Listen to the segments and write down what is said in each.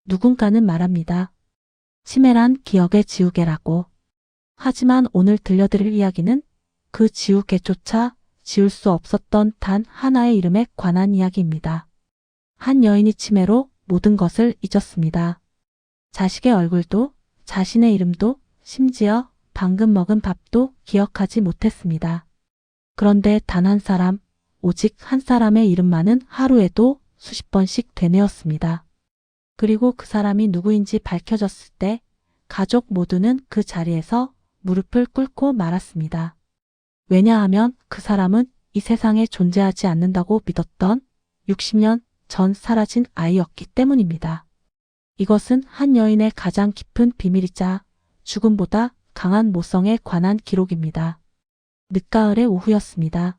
누군가는 말합니다. 치매란 기억의 지우개라고. 하지만 오늘 들려드릴 이야기는 그 지우개조차 지울 수 없었던 단 하나의 이름에 관한 이야기입니다. 한 여인이 치매로 모든 것을 잊었습니다. 자식의 얼굴도, 자신의 이름도, 심지어 방금 먹은 밥도 기억하지 못했습니다. 그런데 단 한 사람, 오직 한 사람의 이름만은 하루에도 수십 번씩 되뇌었습니다. 그리고 그 사람이 누구인지 밝혀졌을 때 가족 모두는 그 자리에서 무릎을 꿇고 말았습니다. 왜냐하면 그 사람은 이 세상에 존재하지 않는다고 믿었던 60년 전 사라진 아이였기 때문입니다. 이것은 한 여인의 가장 깊은 비밀이자 죽음보다 강한 모성에 관한 기록입니다. 늦가을의 오후였습니다.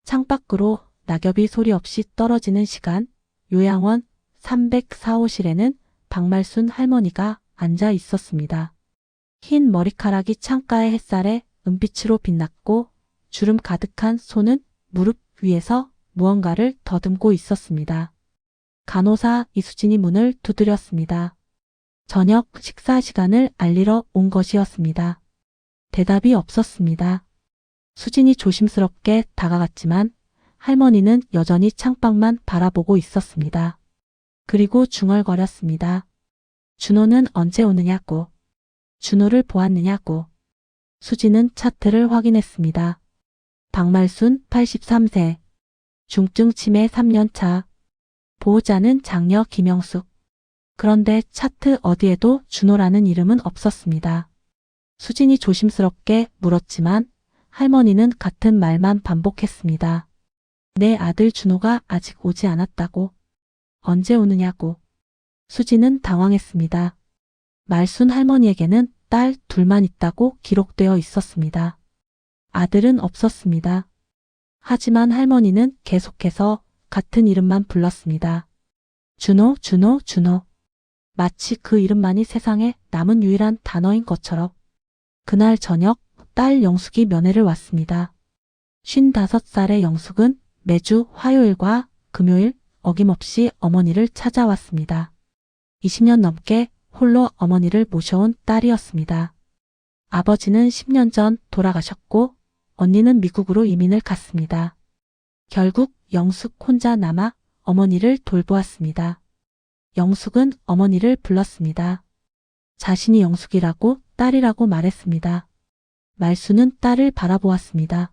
창밖으로 낙엽이 소리 없이 떨어지는 시간, 요양원 304호실에는 박말순 할머니가 앉아 있었습니다. 흰 머리카락이 창가의 햇살에 은빛으로 빛났고 주름 가득한 손은 무릎 위에서 무언가를 더듬고 있었습니다. 간호사 이수진이 문을 두드렸습니다. 저녁 식사 시간을 알리러 온 것이었습니다. 대답이 없었습니다. 수진이 조심스럽게 다가갔지만 할머니는 여전히 창밖만 바라보고 있었습니다. 그리고 중얼거렸습니다. 준호는 언제 오느냐고. 준호를 보았느냐고. 수진은 차트를 확인했습니다. 박말순 83세. 중증 치매 3년차. 보호자는 장녀 김영숙. 그런데 차트 어디에도 준호라는 이름은 없었습니다. 수진이 조심스럽게 물었지만 할머니는 같은 말만 반복했습니다. 내 아들 준호가 아직 오지 않았다고. 언제 오느냐고. 수진은 당황했습니다. 말순 할머니에게는 딸 둘만 있다고 기록되어 있었습니다. 아들은 없었습니다. 하지만 할머니는 계속해서 같은 이름만 불렀습니다. 준호, 준호, 준호. 마치 그 이름만이 세상에 남은 유일한 단어인 것처럼. 그날 저녁 딸 영숙이 면회를 왔습니다. 55살의 영숙은 매주 화요일과 금요일 어김없이 어머니를 찾아왔습니다. 20년 넘게 홀로 어머니를 모셔온 딸이었습니다. 아버지는 10년 전 돌아가셨고 언니는 미국으로 이민을 갔습니다. 결국 영숙 혼자 남아 어머니를 돌보았습니다. 영숙은 어머니를 불렀습니다. 자신이 영숙이라고 딸이라고 말했습니다. 말수는 딸을 바라보았습니다.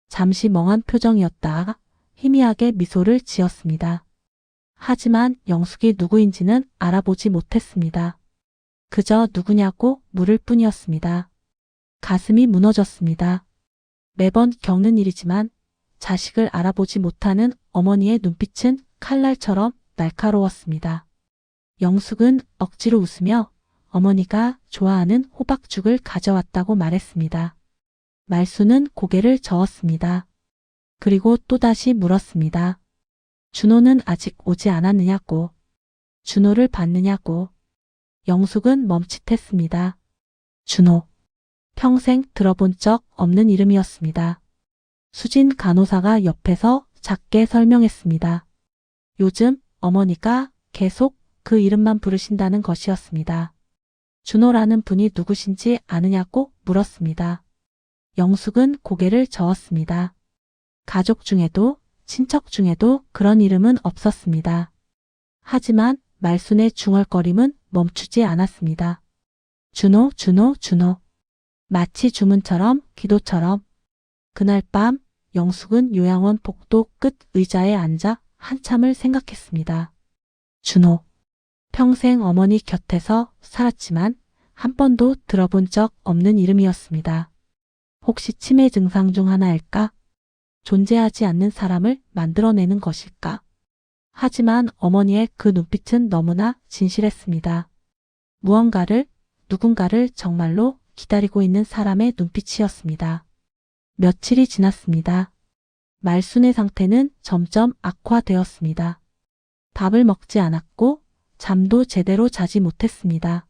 잠시 멍한 표정이었다가 희미하게 미소를 지었습니다. 하지만 영숙이 누구인지는 알아보지 못했습니다. 그저 누구냐고 물을 뿐이었습니다. 가슴이 무너졌습니다. 매번 겪는 일이지만 자식을 알아보지 못하는 어머니의 눈빛은 칼날처럼 날카로웠습니다. 영숙은 억지로 웃으며 어머니가 좋아하는 호박죽을 가져왔다고 말했습니다. 말수는 고개를 저었습니다. 그리고 또다시 물었습니다. 준호는 아직 오지 않았느냐고. 준호를 봤느냐고. 영숙은 멈칫했습니다. 준호. 평생 들어본 적 없는 이름이었습니다. 수진 간호사가 옆에서 작게 설명했습니다. 요즘 어머니가 계속 그 이름만 부르신다는 것이었습니다. 준호라는 분이 누구신지 아느냐고 물었습니다. 영숙은 고개를 저었습니다. 가족 중에도 친척 중에도 그런 이름은 없었습니다. 하지만 말순의 중얼거림은 멈추지 않았습니다. 준호, 준호, 준호. 마치 주문처럼 기도처럼. 그날 밤 영숙은 요양원 복도 끝 의자에 앉아 한참을 생각했습니다. 준호. 평생 어머니 곁에서 살았지만 한 번도 들어본 적 없는 이름이었습니다. 혹시 치매 증상 중 하나일까? 존재하지 않는 사람을 만들어내는 것일까? 하지만 어머니의 그 눈빛은 너무나 진실했습니다. 무언가를, 누군가를 정말로 기다리고 있는 사람의 눈빛이었습니다. 며칠이 지났습니다. 말순의 상태는 점점 악화되었습니다. 밥을 먹지 않았고 잠도 제대로 자지 못했습니다.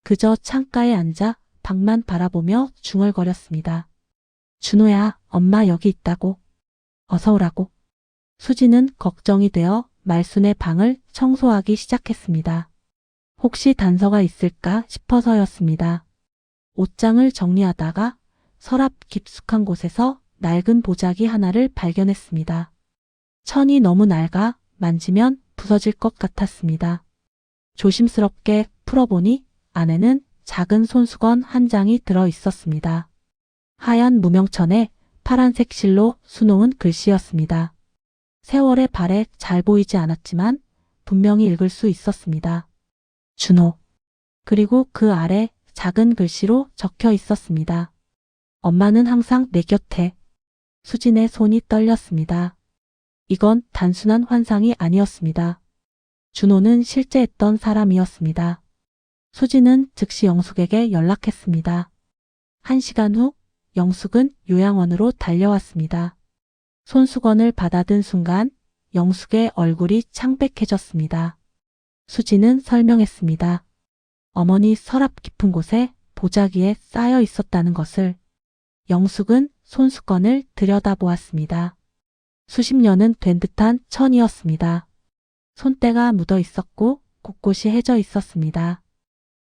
그저 창가에 앉아 밖만 바라보며 중얼거렸습니다. 준호야, 엄마 여기 있다고. 어서 오라고. 수지는 걱정이 되어 말순의 방을 청소하기 시작했습니다. 혹시 단서가 있을까 싶어서였습니다. 옷장을 정리하다가 서랍 깊숙한 곳에서 낡은 보자기 하나를 발견했습니다. 천이 너무 낡아 만지면 부서질 것 같았습니다. 조심스럽게 풀어보니 안에는 작은 손수건 한 장이 들어 있었습니다. 하얀 무명천에 파란색 실로 수놓은 글씨였습니다. 세월의 발에 잘 보이지 않았지만 분명히 읽을 수 있었습니다. 준호. 그리고 그 아래 작은 글씨로 적혀 있었습니다. 엄마는 항상 내 곁에. 수진의 손이 떨렸습니다. 이건 단순한 환상이 아니었습니다. 준호는 실제 했던 사람이었습니다. 수진은 즉시 영숙에게 연락했습니다. 1시간 후 영숙은 요양원으로 달려왔습니다. 손수건을 받아든 순간 영숙의 얼굴이 창백해졌습니다. 수진은 설명했습니다. 어머니 서랍 깊은 곳에 보자기에 쌓여 있었다는 것을. 영숙은 손수건을 들여다보았습니다. 수십 년은 된 듯한 천이었습니다. 손때가 묻어 있었고 곳곳이 해져 있었습니다.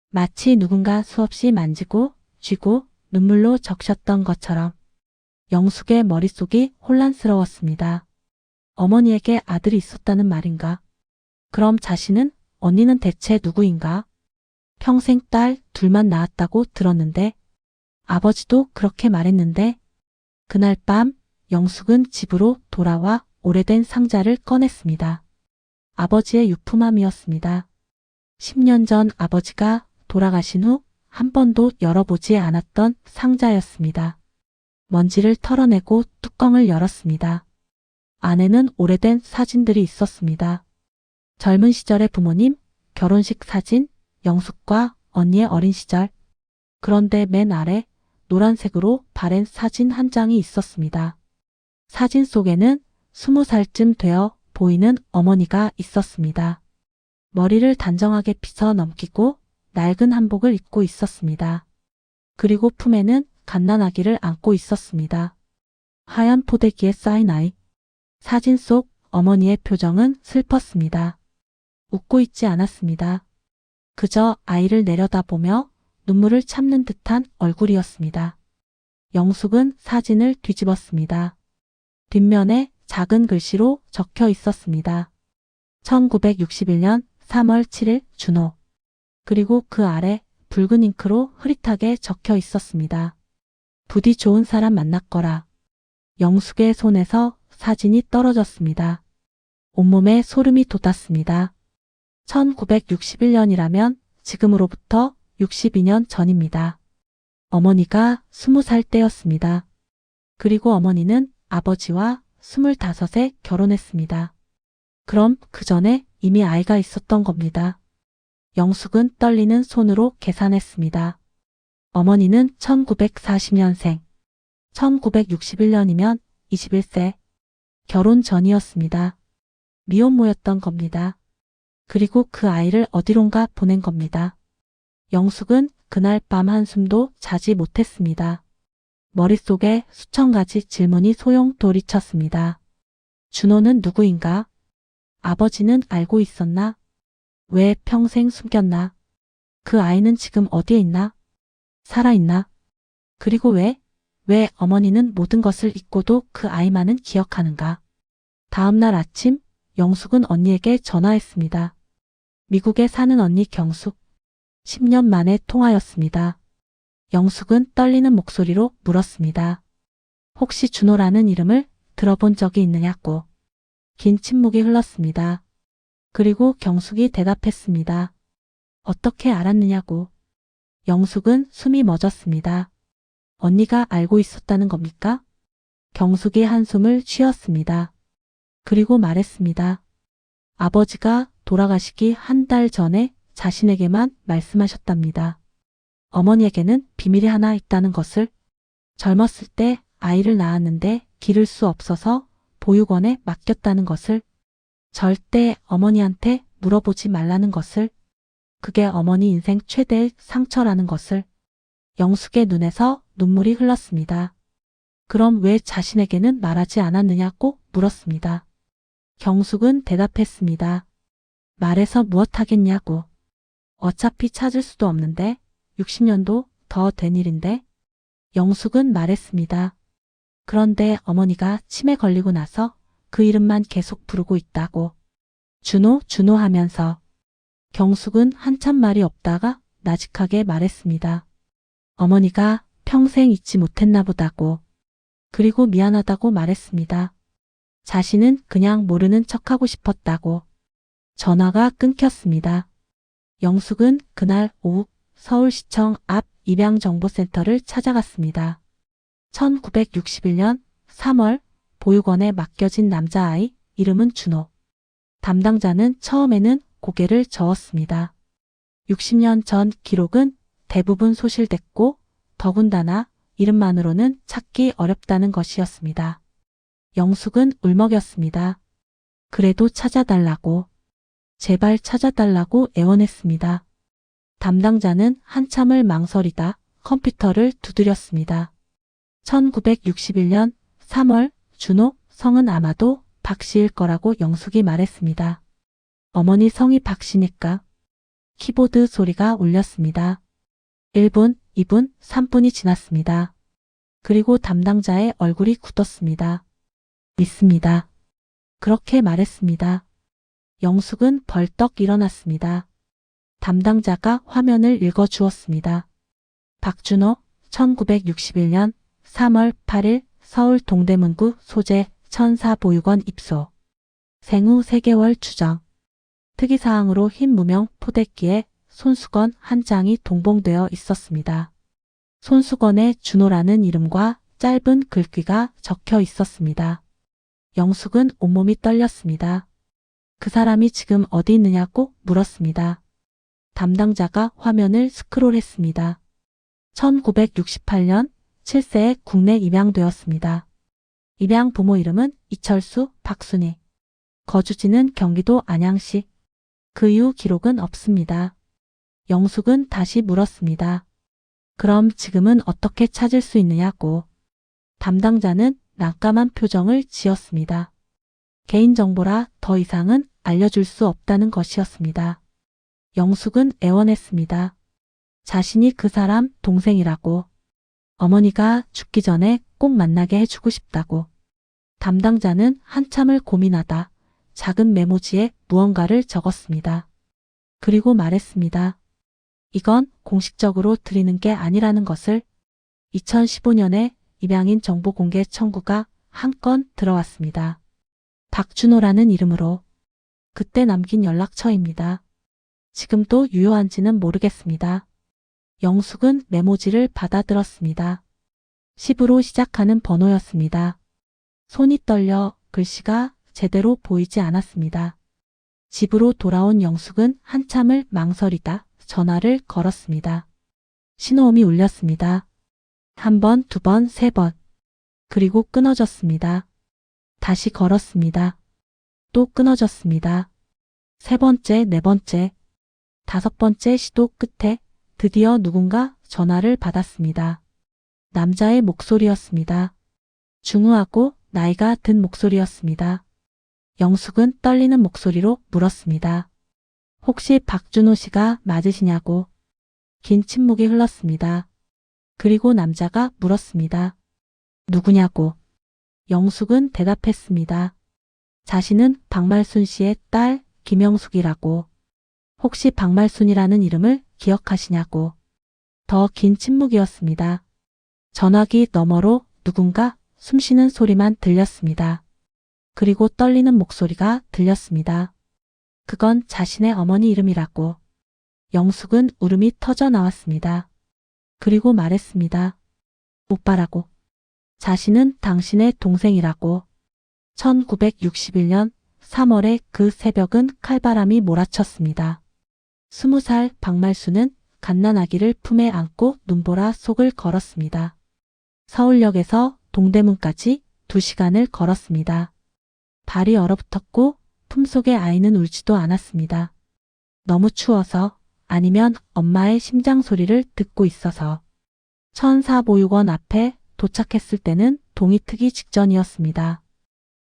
마치 누군가 수없이 만지고 쥐고 눈물로 적셨던 것처럼. 영숙의 머릿속이 혼란스러웠습니다. 어머니에게 아들이 있었다는 말인가? 그럼 자신은, 언니는 대체 누구인가? 평생 딸 둘만 낳았다고 들었는데 아버지도 그렇게 말했는데. 그날 밤 영숙은 집으로 돌아와 오래된 상자를 꺼냈습니다. 아버지의 유품함이었습니다. 10년 전 아버지가 돌아가신 후 한 번도 열어보지 않았던 상자였습니다. 먼지를 털어내고 뚜껑을 열었습니다. 안에는 오래된 사진들이 있었습니다. 젊은 시절의 부모님, 결혼식 사진, 영숙과 언니의 어린 시절. 그런데 맨 아래 노란색으로 바랜 사진 한 장이 있었습니다. 사진 속에는 20살쯤 되어 보이는 어머니가 있었습니다. 머리를 단정하게 빗어 넘기고 낡은 한복을 입고 있었습니다. 그리고 품에는 갓난아기를 안고 있었습니다. 하얀 포대기에 쌓인 아이. 사진 속 어머니의 표정은 슬펐습니다. 웃고 있지 않았습니다. 그저 아이를 내려다보며 눈물을 참는 듯한 얼굴이었습니다. 영숙은 사진을 뒤집었습니다. 뒷면에 작은 글씨로 적혀 있었습니다. 1961년 3월 7일 준호. 그리고 그 아래 붉은 잉크로 흐릿하게 적혀 있었습니다. 부디 좋은 사람 만났거라. 영숙의 손에서 사진이 떨어졌습니다. 온몸에 소름이 돋았습니다. 1961년이라면 지금으로부터 62년 전입니다. 어머니가 20살 때였습니다. 그리고 어머니는 아버지와 25에 결혼했습니다. 그럼 그 전에 이미 아이가 있었던 겁니다. 영숙은 떨리는 손으로 계산했습니다. 어머니는 1940년생, 1961년이면 21세. 결혼 전이었습니다. 미혼모였던 겁니다. 그리고 그 아이를 어디론가 보낸 겁니다. 영숙은 그날 밤 한숨도 자지 못했습니다. 머릿속에 수천 가지 질문이 소용 돌이쳤습니다. 준호는 누구인가? 아버지는 알고 있었나? 왜 평생 숨겼나? 그 아이는 지금 어디에 있나? 살아있나? 그리고 왜 어머니는 모든 것을 잊고도 그 아이만은 기억하는가? 다음 날 아침 영숙은 언니에게 전화했습니다. 미국에 사는 언니 경숙. 10년 만에 통화였습니다. 영숙은 떨리는 목소리로 물었습니다. 혹시 준호라는 이름을 들어본 적이 있느냐고. 긴 침묵이 흘렀습니다. 그리고 경숙이 대답했습니다. 어떻게 알았느냐고. 영숙은 숨이 멎었습니다. 언니가 알고 있었다는 겁니까? 경숙이 한숨을 쉬었습니다. 그리고 말했습니다. 아버지가 돌아가시기 한 달 전에 자신에게만 말씀하셨답니다. 어머니에게는 비밀이 하나 있다는 것을. 젊었을 때 아이를 낳았는데 기를 수 없어서 보육원에 맡겼다는 것을. 절대 어머니한테 물어보지 말라는 것을. 그게 어머니 인생 최대의 상처라는 것을. 영숙의 눈에서 눈물이 흘렀습니다. 그럼 왜 자신에게는 말하지 않았느냐고 물었습니다. 경숙은 대답했습니다. 말해서 무엇하겠냐고. 어차피 찾을 수도 없는데 60년도 더 된 일인데 영숙은 말했습니다. 그런데 어머니가 치매 걸리고 나서 그 이름만 계속 부르고 있다고. 준호, 준호 하면서. 경숙은 한참 말이 없다가 나직하게 말했습니다. 어머니가 평생 잊지 못했나 보다고. 그리고 미안하다고 말했습니다. 자신은 그냥 모르는 척하고 싶었다고. 전화가 끊겼습니다. 영숙은 그날 오후 서울시청 앞 입양정보센터를 찾아갔습니다. 1961년 3월 보육원에 맡겨진 남자아이, 이름은 준호. 담당자는 처음에는 고개를 저었습니다. 60년 전 기록은 대부분 소실됐고 더군다나 이름만으로는 찾기 어렵다는 것이었습니다. 영숙은 울먹였습니다. 그래도 찾아달라고. 제발 찾아달라고 애원했습니다. 담당자는 한참을 망설이다 컴퓨터를 두드렸습니다. 1961년 3월 준호 성은 아마도 박씨일 거라고 영숙이 말했습니다. 어머니 성이 박씨니까. 키보드 소리가 울렸습니다. 1분, 2분, 3분이 지났습니다. 그리고 담당자의 얼굴이 굳었습니다. 믿습니다. 그렇게 말했습니다. 영숙은 벌떡 일어났습니다. 담당자가 화면을 읽어주었습니다. 박준호, 1961년 3월 8일 서울 동대문구 소재 천사보육원 입소. 생후 3개월 추정. 특이사항으로 흰 무명 포대기에 손수건 한 장이 동봉되어 있었습니다. 손수건에 준호라는 이름과 짧은 글귀가 적혀 있었습니다. 영숙은 온몸이 떨렸습니다. 그 사람이 지금 어디 있느냐고 물었습니다. 담당자가 화면을 스크롤했습니다. 1968년 7세에 국내 입양되었습니다. 입양 부모 이름은 이철수, 박순희. 거주지는 경기도 안양시. 그 이후 기록은 없습니다. 영숙은 다시 물었습니다. 그럼 지금은 어떻게 찾을 수 있느냐고. 담당자는 난감한 표정을 지었습니다. 개인정보라 더 이상은 알려줄 수 없다는 것이었습니다. 영숙은 애원했습니다. 자신이 그 사람 동생이라고. 어머니가 죽기 전에 꼭 만나게 해주고 싶다고. 담당자는 한참을 고민하다 작은 메모지에 무언가를 적었습니다. 그리고 말했습니다. 이건 공식적으로 드리는 게 아니라는 것을. 2015년에 입양인 정보 공개 청구가 한 건 들어왔습니다. 박준호라는 이름으로. 그때 남긴 연락처입니다. 지금도 유효한지는 모르겠습니다. 영숙은 메모지를 받아들었습니다. 10으로 시작하는 번호였습니다. 손이 떨려 글씨가 제대로 보이지 않았습니다. 집으로 돌아온 영숙은 한참을 망설이다 전화를 걸었습니다. 신호음이 울렸습니다. 1번, 2번, 3번. 그리고 끊어졌습니다. 다시 걸었습니다. 또 끊어졌습니다. 3번째, 4번째, 5번째 시도 끝에 드디어 누군가 전화를 받았습니다. 남자의 목소리였습니다. 중후하고 나이가 든 목소리였습니다. 영숙은 떨리는 목소리로 물었습니다. 혹시 박준호 씨가 맞으시냐고. 긴 침묵이 흘렀습니다. 그리고 남자가 물었습니다. 누구냐고. 영숙은 대답했습니다. 자신은 박말순 씨의 딸 김영숙이라고. 혹시 박말순이라는 이름을 기억하시냐고. 더 긴 침묵이었습니다. 전화기 너머로 누군가 숨쉬는 소리만 들렸습니다. 그리고 떨리는 목소리가 들렸습니다. 그건 자신의 어머니 이름이라고. 영숙은 울음이 터져 나왔습니다. 그리고 말했습니다. 오빠라고. 자신은 당신의 동생이라고. 1961년 3월의 그 새벽은 칼바람이 몰아쳤습니다. 20살 박말순은 갓난아기를 품에 안고 눈보라 속을 걸었습니다. 서울역에서 동대문까지 2시간을 걸었습니다. 발이 얼어붙었고 품속의 아이는 울지도 않았습니다. 너무 추워서 아니면 엄마의 심장 소리를 듣고 있어서. 천사보육원 앞에 도착했을 때는 동이 트기 직전이었습니다.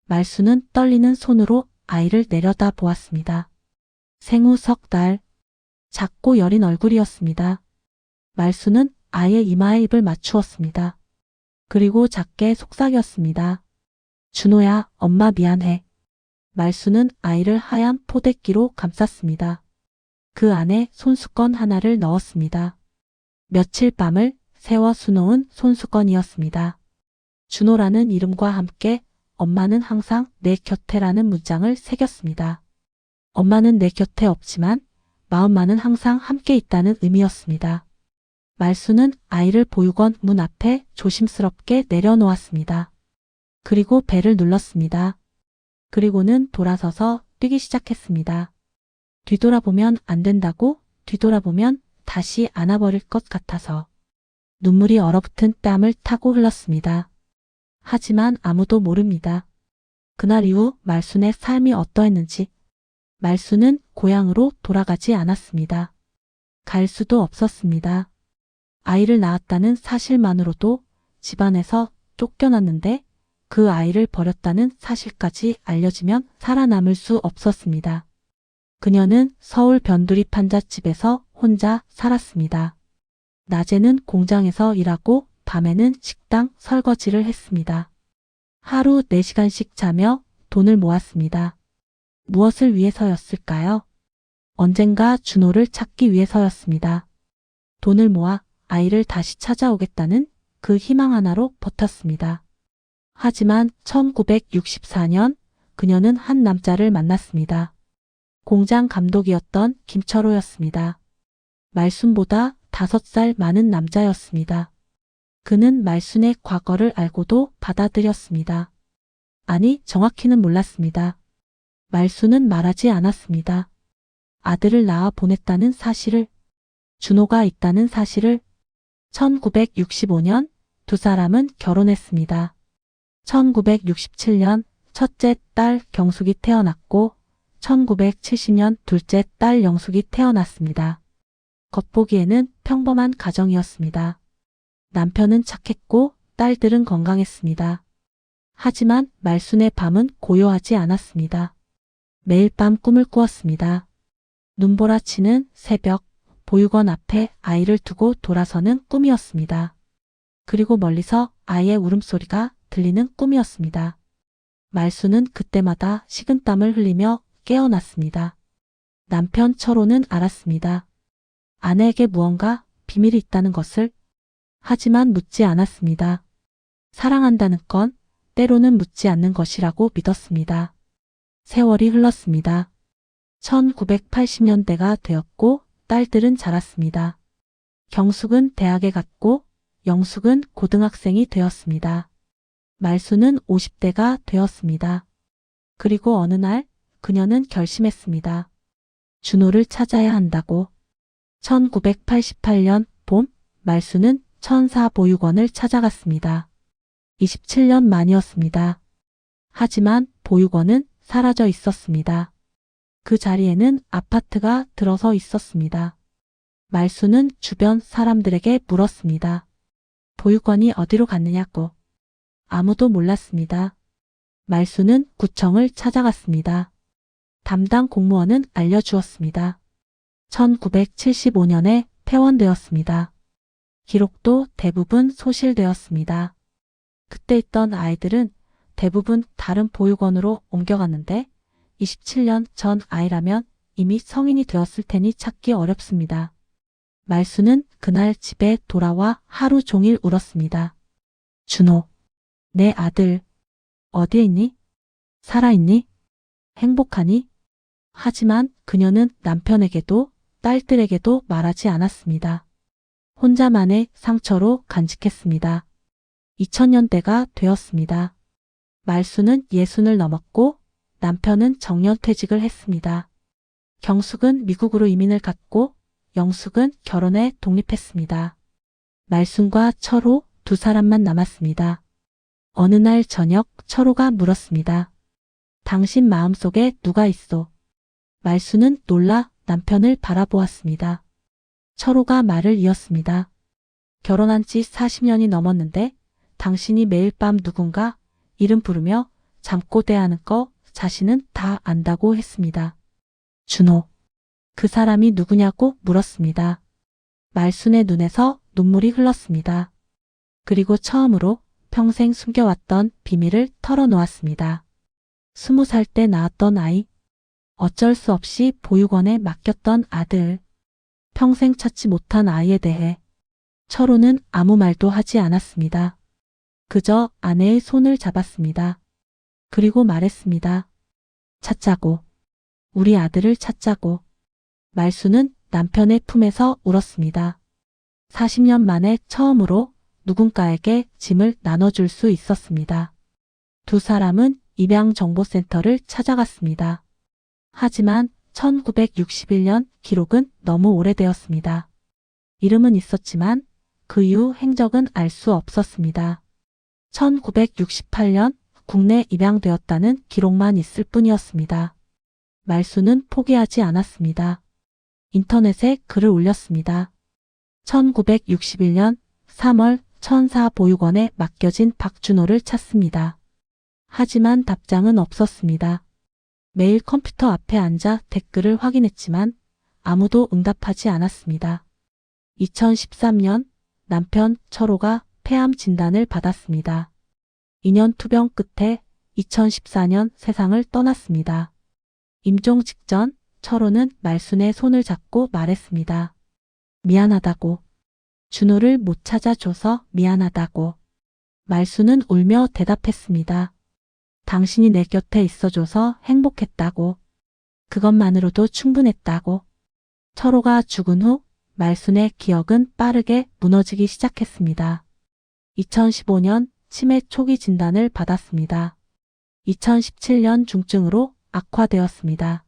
말수는 떨리는 손으로 아이를 내려다 보았습니다. 생후 석 달. 작고 여린 얼굴이었습니다. 말수는 아이의 이마에 입을 맞추었습니다. 그리고 작게 속삭였습니다. 준호야, 엄마 미안해. 말수는 아이를 하얀 포대끼로 감쌌습니다. 그 안에 손수건 하나를 넣었습니다. 며칠 밤을 새워 수놓은 손수건이었습니다. 준호라는 이름과 함께 엄마는 항상 내 곁에라는 문장을 새겼습니다. 엄마는 내 곁에 없지만 마음만은 항상 함께 있다는 의미였습니다. 말수는 아이를 보육원 문 앞에 조심스럽게 내려놓았습니다. 그리고 벨을 눌렀습니다. 그리고는 돌아서서 뛰기 시작했습니다. 뒤돌아보면 안 된다고, 뒤돌아보면 다시 안아버릴 것 같아서. 눈물이 얼어붙은 땀을 타고 흘렀습니다. 하지만 아무도 모릅니다. 그날 이후 말순의 삶이 어떠했는지. 말순은 고향으로 돌아가지 않았습니다. 갈 수도 없었습니다. 아이를 낳았다는 사실만으로도 집안에서 쫓겨났는데 그 아이를 버렸다는 사실까지 알려지면 살아남을 수 없었습니다. 그녀는 서울 변두리 판잣집에서 혼자 살았습니다. 낮에는 공장에서 일하고 밤에는 식당 설거지를 했습니다. 하루 4시간씩 자며 돈을 모았습니다. 무엇을 위해서였을까요? 언젠가 준호를 찾기 위해서였습니다. 돈을 모아 아이를 다시 찾아오겠다는 그 희망 하나로 버텼습니다. 하지만 1964년 그녀는 한 남자를 만났습니다. 공장 감독이었던 김철호였습니다. 말순보다 5살 많은 남자였습니다. 그는 말순의 과거를 알고도 받아들였습니다. 아니, 정확히는 몰랐습니다. 말순은 말하지 않았습니다. 아들을 낳아 보냈다는 사실을, 준호가 있다는 사실을. 1965년 두 사람은 결혼했습니다. 1967년 첫째 딸 경숙이 태어났고 1970년 둘째 딸 영숙이 태어났습니다. 겉보기에는 평범한 가정이었습니다. 남편은 착했고 딸들은 건강했습니다. 하지만 말순의 밤은 고요하지 않았습니다. 매일 밤 꿈을 꾸었습니다. 눈보라치는 새벽, 보육원 앞에 아이를 두고 돌아서는 꿈이었습니다. 그리고 멀리서 아이의 울음소리가 들리는 꿈이었습니다. 말순은 그때마다 식은땀을 흘리며 깨어났습니다. 남편 철호는 알았습니다. 아내에게 무언가 비밀이 있다는 것을. 하지만 묻지 않았습니다. 사랑한다는 건 때로는 묻지 않는 것이라고 믿었습니다. 세월이 흘렀습니다. 1980년대가 되었고 딸들은 자랐습니다. 경숙은 대학에 갔고 영숙은 고등학생이 되었습니다. 말순은 50대가 되었습니다. 그리고 어느 날 그녀는 결심했습니다. 준호를 찾아야 한다고. 1988년 봄 말순은 천사보육원을 찾아갔습니다. 27년 만이었습니다. 하지만 보육원은 사라져 있었습니다. 그 자리에는 아파트가 들어서 있었습니다. 말순은 주변 사람들에게 물었습니다. 보육원이 어디로 갔느냐고. 아무도 몰랐습니다. 말순은 구청을 찾아갔습니다. 담당 공무원은 알려주었습니다. 1975년에 폐원되었습니다. 기록도 대부분 소실되었습니다. 그때 있던 아이들은 대부분 다른 보육원으로 옮겨갔는데 27년 전 아이라면 이미 성인이 되었을 테니 찾기 어렵습니다. 말순은 그날 집에 돌아와 하루 종일 울었습니다. 준호, 내 아들, 어디에 있니? 살아있니? 행복하니? 하지만 그녀는 남편에게도 딸들에게도 말하지 않았습니다. 혼자만의 상처로 간직했습니다. 2000년대가 되었습니다. 말순은 60을 넘었고 남편은 정년퇴직을 했습니다. 경숙은 미국으로 이민을 갔고 영숙은 결혼해 독립했습니다. 말순과 철호 두 사람만 남았습니다. 어느 날 저녁 철호가 물었습니다. 당신 마음속에 누가 있어? 말순은 놀라 남편을 바라보았습니다. 철호가 말을 이었습니다. 결혼한 지 40년이 넘었는데 당신이 매일 밤 누군가 이름 부르며 잠꼬대하는 거 자신은 다 안다고 했습니다. 준호. 그 사람이 누구냐고 물었습니다. 말순의 눈에서 눈물이 흘렀습니다. 그리고 처음으로 평생 숨겨왔던 비밀을 털어놓았습니다. 20살 때 낳았던 아이, 어쩔 수 없이 보육원에 맡겼던 아들, 평생 찾지 못한 아이에 대해 철호는 아무 말도 하지 않았습니다. 그저 아내의 손을 잡았습니다. 그리고 말했습니다. 찾자고. 우리 아들을 찾자고. 말순은 남편의 품에서 울었습니다. 40년 만에 처음으로 누군가에게 짐을 나눠줄 수 있었습니다. 두 사람은 입양정보센터를 찾아갔습니다. 하지만 1961년 기록은 너무 오래되었습니다. 이름은 있었지만 그 이후 행적은 알 수 없었습니다. 1968년 국내 입양되었다는 기록만 있을 뿐이었습니다. 말순은 포기하지 않았습니다. 인터넷에 글을 올렸습니다. 1961년 3월 천사보육원에 맡겨진 박준호를 찾습니다. 하지만 답장은 없었습니다. 매일 컴퓨터 앞에 앉아 댓글을 확인했지만 아무도 응답하지 않았습니다. 2013년 남편 철호가 폐암 진단을 받았습니다. 2년 투병 끝에 2014년 세상을 떠났습니다. 임종 직전 철호는 말순의 손을 잡고 말했습니다. 미안하다고. 준호를 못 찾아줘서 미안하다고. 말순은 울며 대답했습니다. 당신이 내 곁에 있어줘서 행복했다고. 그것만으로도 충분했다고. 철호가 죽은 후 말순의 기억은 빠르게 무너지기 시작했습니다. 2015년 치매 초기 진단을 받았습니다. 2017년 중증으로 악화되었습니다.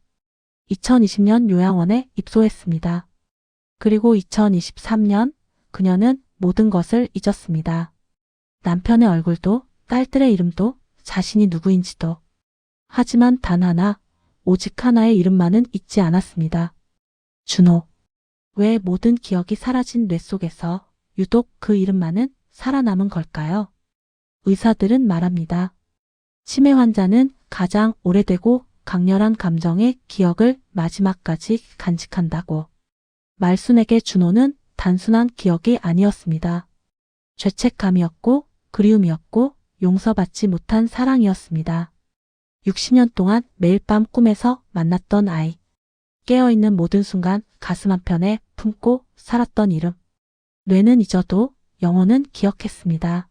2020년 요양원에 입소했습니다. 그리고 2023년 그녀는 모든 것을 잊었습니다. 남편의 얼굴도 딸들의 이름도 자신이 누구인지도. 하지만 단 하나, 오직 하나의 이름만은 잊지 않았습니다. 준호. 왜 모든 기억이 사라진 뇌 속에서 유독 그 이름만은 살아남은 걸까요? 의사들은 말합니다. 치매 환자는 가장 오래되고 강렬한 감정의 기억을 마지막까지 간직한다고. 말순에게 준호는 단순한 기억이 아니었습니다. 죄책감이었고 그리움이었고 용서받지 못한 사랑이었습니다. 60년 동안 매일 밤 꿈에서 만났던 아이. 깨어있는 모든 순간 가슴 한편에 품고 살았던 이름. 뇌는 잊어도 영혼은 기억했습니다.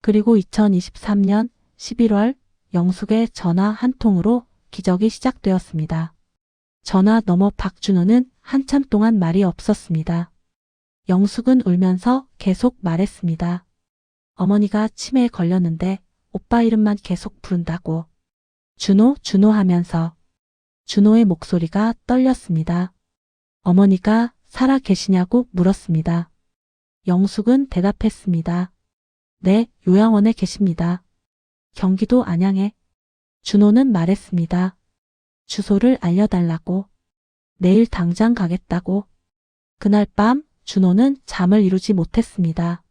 그리고 2023년 11월 영숙의 전화 한 통으로 기적이 시작되었습니다. 전화 너머 박준호는 한참 동안 말이 없었습니다. 영숙은 울면서 계속 말했습니다. 어머니가 치매에 걸렸는데 오빠 이름만 계속 부른다고. 준호, 준호 하면서. 준호의 목소리가 떨렸습니다. 어머니가 살아 계시냐고 물었습니다. 영숙은 대답했습니다. 네, 요양원에 계십니다. 경기도 안양에. 준호는 말했습니다. 주소를 알려달라고. 내일 당장 가겠다고. 그날 밤 준호는 잠을 이루지 못했습니다.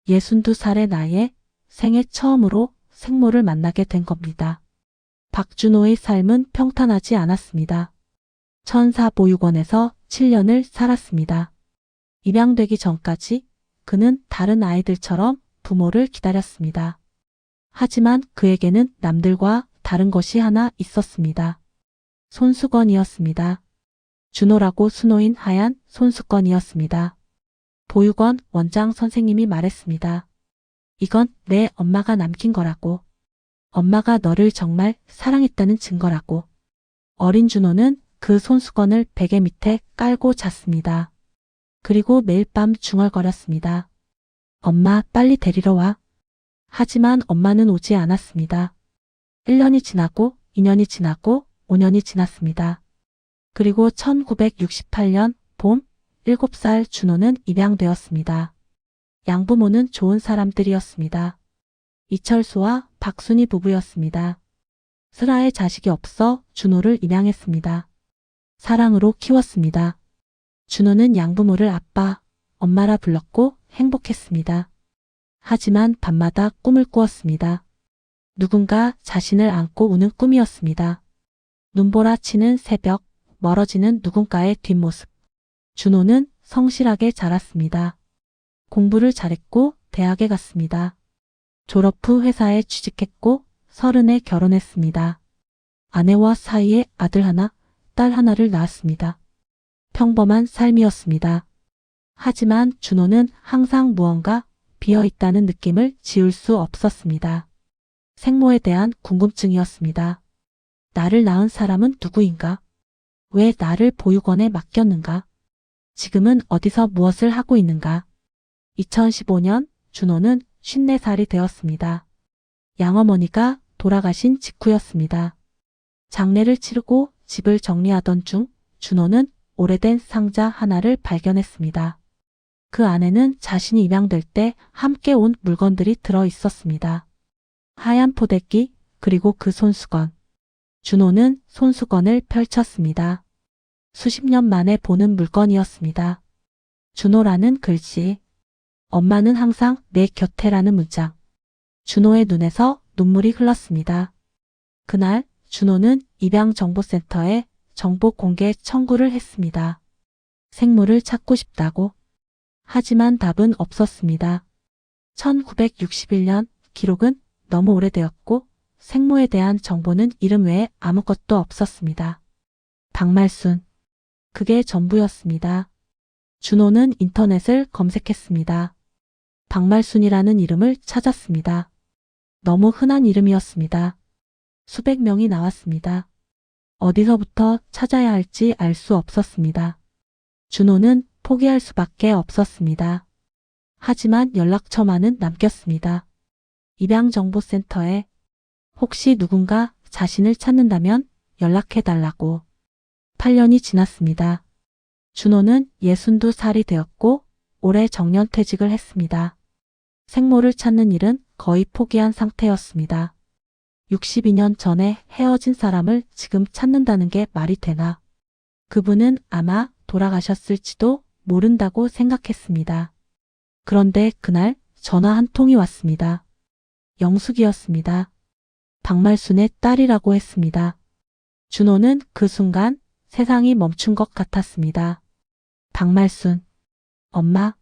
62살의 나이에 생애 처음으로 생모를 만나게 된 겁니다. 박준호의 삶은 평탄하지 않았습니다. 천사보육원에서 7년을 살았습니다. 입양되기 전까지 그는 다른 아이들처럼 부모를 기다렸습니다. 하지만 그에게는 남들과 다른 것이 하나 있었습니다. 손수건이었습니다. 준호라고 수놓인 하얀 손수건이었습니다. 보육원 원장 선생님이 말했습니다. 이건 내 엄마가 남긴 거라고. 엄마가 너를 정말 사랑했다는 증거라고. 어린 준호는 그 손수건을 베개 밑에 깔고 잤습니다. 그리고 매일 밤 중얼거렸습니다. 엄마 빨리 데리러 와. 하지만 엄마는 오지 않았습니다. 1년이 지나고 2년이 지나고 5년이 지났습니다. 그리고 1968년 봄 7살 준호는 입양되었습니다. 양부모는 좋은 사람들이었습니다. 이철수와 박순희 부부였습니다. 슬아의 자식이 없어 준호를 입양했습니다. 사랑으로 키웠습니다. 준호는 양부모를 아빠, 엄마라 불렀고 행복했습니다. 하지만 밤마다 꿈을 꾸었습니다. 누군가 자신을 안고 우는 꿈이었습니다. 눈보라 치는 새벽, 멀어지는 누군가의 뒷모습. 준호는 성실하게 자랐습니다. 공부를 잘했고 대학에 갔습니다. 졸업 후 회사에 취직했고 30에 결혼했습니다. 아내와 사이에 아들 하나, 딸 하나를 낳았습니다. 평범한 삶이었습니다. 하지만 준호는 항상 무언가 비어있다는 느낌을 지울 수 없었습니다. 생모에 대한 궁금증이었습니다. 나를 낳은 사람은 누구인가? 왜 나를 보육원에 맡겼는가? 지금은 어디서 무엇을 하고 있는가? 2015년 준호는 54살이 되었습니다. 양어머니가 돌아가신 직후였습니다. 장례를 치르고 집을 정리하던 중 준호는 오래된 상자 하나를 발견했습니다. 그 안에는 자신이 입양될 때 함께 온 물건들이 들어 있었습니다. 하얀 포대기 그리고 그 손수건. 준호는 손수건을 펼쳤습니다. 수십 년 만에 보는 물건이었습니다. 준호라는 글씨. 엄마는 항상 내 곁에라는 문장. 준호의 눈에서 눈물이 흘렀습니다. 그날 준호는 입양정보센터에 정보 공개 청구를 했습니다. 생모를 찾고 싶다고. 하지만 답은 없었습니다. 1961년 기록은 너무 오래되었고 생모에 대한 정보는 이름 외에 아무것도 없었습니다. 박말순. 그게 전부였습니다. 준호는 인터넷을 검색했습니다. 박말순이라는 이름을 찾았습니다. 너무 흔한 이름이었습니다. 수백 명이 나왔습니다. 어디서부터 찾아야 할지 알 수 없었습니다. 준호는 포기할 수밖에 없었습니다. 하지만 연락처만은 남겼습니다. 입양정보센터에 혹시 누군가 자신을 찾는다면 연락해달라고. 8년이 지났습니다. 준호는 62살이 되었고 올해 정년퇴직을 했습니다. 생모를 찾는 일은 거의 포기한 상태였습니다. 62년 전에 헤어진 사람을 지금 찾는다는 게 말이 되나? 그분은 아마 돌아가셨을지도 모른다고 생각했습니다. 그런데 그날 전화 한 통이 왔습니다. 영숙이었습니다. 박말순의 딸이라고 했습니다. 준호는 그 순간 세상이 멈춘 것 같았습니다. 박말순, 엄마,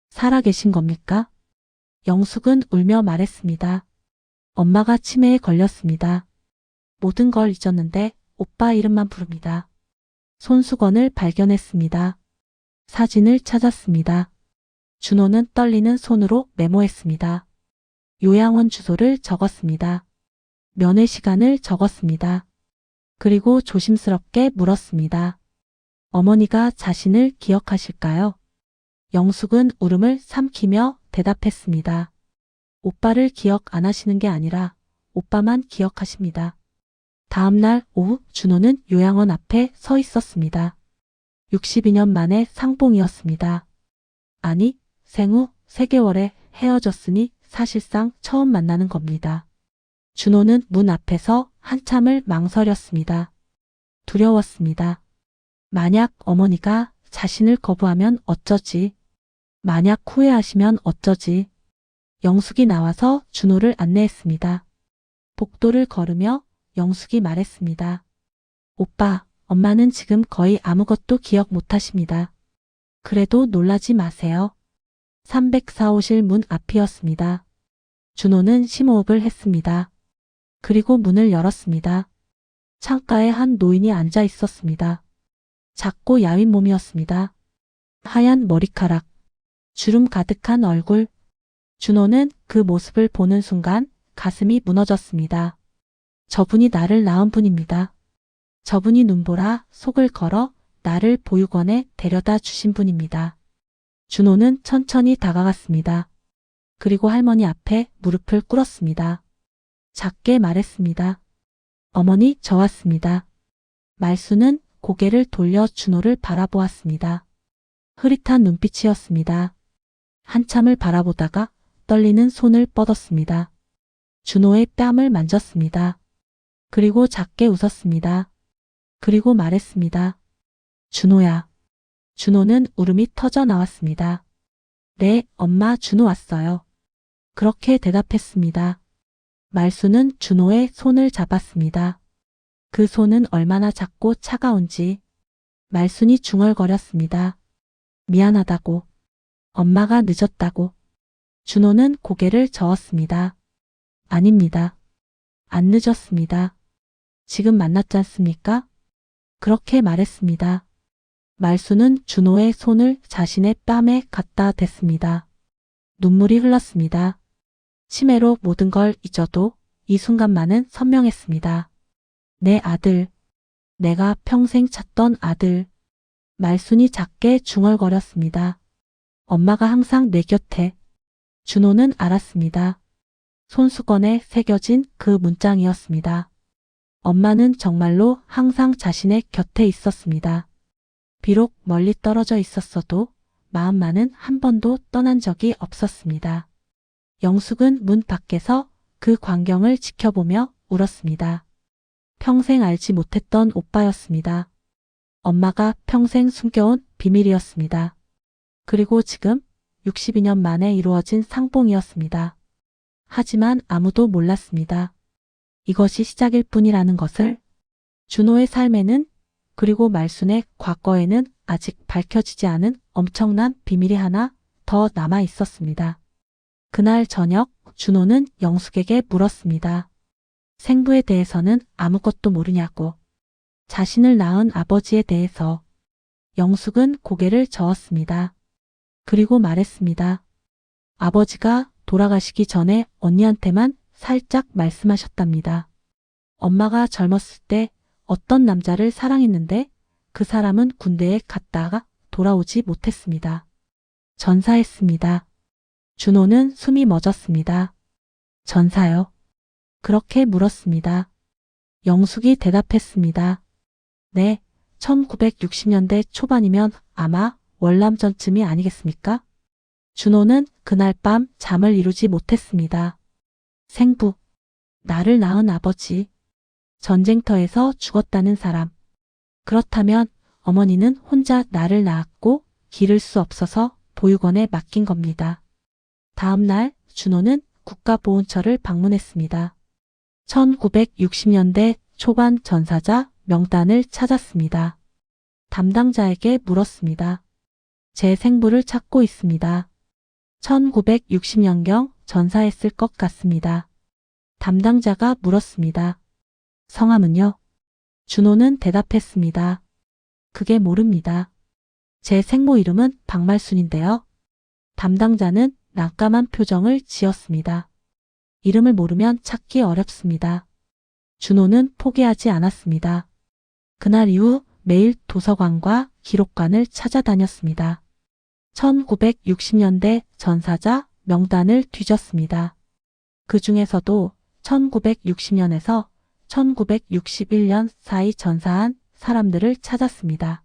살아계신 겁니까? 영숙은 울며 말했습니다. 엄마가 치매에 걸렸습니다. 모든 걸 잊었는데 오빠 이름만 부릅니다. 손수건을 발견했습니다. 사진을 찾았습니다. 준호는 떨리는 손으로 메모했습니다. 요양원 주소를 적었습니다. 면회 시간을 적었습니다. 그리고 조심스럽게 물었습니다. 어머니가 자신을 기억하실까요? 영숙은 울음을 삼키며 대답했습니다. 오빠를 기억 안 하시는 게 아니라 오빠만 기억하십니다. 다음 날 오후 준호는 요양원 앞에 서 있었습니다. 62년 만에 상봉이었습니다. 아니, 생후 3개월에 헤어졌으니 사실상 처음 만나는 겁니다. 준호는 문 앞에서 한참을 망설였습니다. 두려웠습니다. 만약 어머니가 자신을 거부하면 어쩌지? 만약 후회하시면 어쩌지? 영숙이 나와서 준호를 안내했습니다. 복도를 걸으며 영숙이 말했습니다. 오빠, 엄마는 지금 거의 아무것도 기억 못하십니다. 그래도 놀라지 마세요. 304호실 문 앞이었습니다. 준호는 심호흡을 했습니다. 그리고 문을 열었습니다. 창가에 한 노인이 앉아 있었습니다. 작고 야윈 몸이었습니다. 하얀 머리카락, 주름 가득한 얼굴. 준호는 그 모습을 보는 순간 가슴이 무너졌습니다. 저분이 나를 낳은 분입니다. 저분이 눈보라 속을 걸어 나를 보육원에 데려다 주신 분입니다. 준호는 천천히 다가갔습니다. 그리고 할머니 앞에 무릎을 꿇었습니다. 작게 말했습니다. 어머니, 저 왔습니다. 말수는 고개를 돌려 준호를 바라보았습니다. 흐릿한 눈빛이었습니다. 한참을 바라보다가 떨리는 손을 뻗었습니다. 준호의 뺨을 만졌습니다. 그리고 작게 웃었습니다. 그리고 말했습니다. 준호야. 준호는 울음이 터져 나왔습니다. 네, 엄마, 준호 왔어요. 그렇게 대답했습니다. 말수는 준호의 손을 잡았습니다. 그 손은 얼마나 작고 차가운지 말순이 중얼거렸습니다. 미안하다고. 엄마가 늦었다고. 준호는 고개를 저었습니다. 아닙니다. 안 늦었습니다. 지금 만났지 않습니까? 그렇게 말했습니다. 말순은 준호의 손을 자신의 뺨에 갖다 댔습니다. 눈물이 흘렀습니다. 치매로 모든 걸 잊어도 이 순간만은 선명했습니다. 내 아들. 내가 평생 찾던 아들. 말순이 작게 중얼거렸습니다. 엄마가 항상 내 곁에. 준호는 알았습니다. 손수건에 새겨진 그 문장이었습니다. 엄마는 정말로 항상 자신의 곁에 있었습니다. 비록 멀리 떨어져 있었어도 마음만은 한 번도 떠난 적이 없었습니다. 영숙은 문 밖에서 그 광경을 지켜보며 울었습니다. 평생 알지 못했던 오빠였습니다. 엄마가 평생 숨겨온 비밀이었습니다. 그리고 지금 62년 만에 이루어진 상봉이었습니다. 하지만 아무도 몰랐습니다. 이것이 시작일 뿐이라는 것을. 준호의 삶에는, 그리고 말순의 과거에는 아직 밝혀지지 않은 엄청난 비밀이 하나 더 남아 있었습니다. 그날 저녁 준호는 영숙에게 물었습니다. 생부에 대해서는 아무것도 모르냐고. 자신을 낳은 아버지에 대해서. 영숙은 고개를 저었습니다. 그리고 말했습니다. 아버지가 돌아가시기 전에 언니한테만 살짝 말씀하셨답니다. 엄마가 젊었을 때 어떤 남자를 사랑했는데 그 사람은 군대에 갔다가 돌아오지 못했습니다. 전사했습니다. 준호는 숨이 멎었습니다. 전사요? 그렇게 물었습니다. 영숙이 대답했습니다. 네, 1960년대 초반이면 아마 월남전쯤이 아니겠습니까? 준호는 그날 밤 잠을 이루지 못했습니다. 생부, 나를 낳은 아버지, 전쟁터에서 죽었다는 사람. 그렇다면 어머니는 혼자 나를 낳았고 기를 수 없어서 보육원에 맡긴 겁니다. 다음 날 준호는 국가보훈처를 방문했습니다. 1960년대 초반 전사자 명단을 찾았습니다. 담당자에게 물었습니다. 제 생부를 찾고 있습니다. 1960년경 전사했을 것 같습니다. 담당자가 물었습니다. 성함은요? 준호는 대답했습니다. 그게 모릅니다. 제 생모 이름은 박말순인데요. 담당자는 난감한 표정을 지었습니다. 이름을 모르면 찾기 어렵습니다. 준호는 포기하지 않았습니다. 그날 이후 매일 도서관과 기록관을 찾아다녔습니다. 1960년대 전사자 명단을 뒤졌습니다. 그 중에서도 1960년에서 1961년 사이 전사한 사람들을 찾았습니다.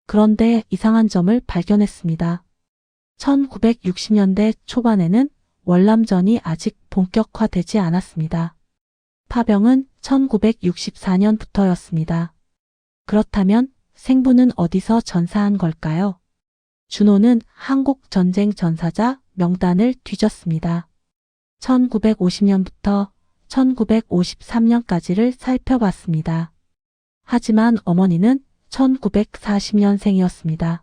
그런데 이상한 점을 발견했습니다. 1960년대 초반에는 월남전이 아직 본격화되지 않았습니다. 파병은 1964년부터였습니다. 그렇다면 생부는 어디서 전사한 걸까요? 준호는 한국전쟁 전사자 명단을 뒤졌습니다. 1950년부터 1953년까지를 살펴봤습니다. 하지만 어머니는 1940년생이었습니다.